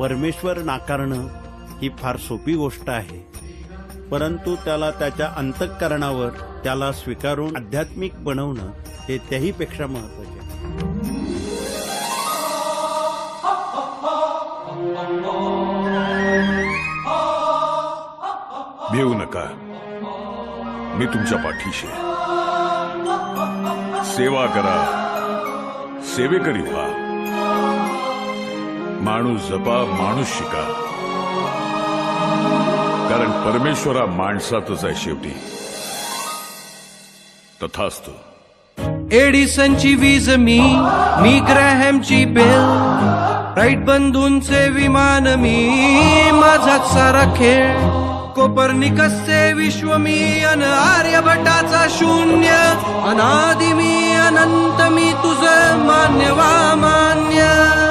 परमेश्वर नाकारणं ही फार सोपी गोष्ट आहे, परंतु त्याला त्याच्या अंतःकरणावर त्याला स्वीकारून आध्यात्मिक बनवणं हे त्याहीपेक्षा महत्त्वाचे आहे. भिवू नका, मी तुमच्या पाठीशी आहे. सेवा करा, सेवेकरी व्हा. माणूस जपा, माणूस शिका, कारण परमेश्वरा माणसातच आहे शेवटी. तथास्तु. एडिसनची वीज मी ग्रॅहमची बेल, राईट बंधूंचे विमान मी, माझाच सारा खेळ. कोपर्निकसचे विश्व मी, अन आर्यभटाचा शून्य. अनादि मी, अनंत मी, तुझं मान्य वा मान्य.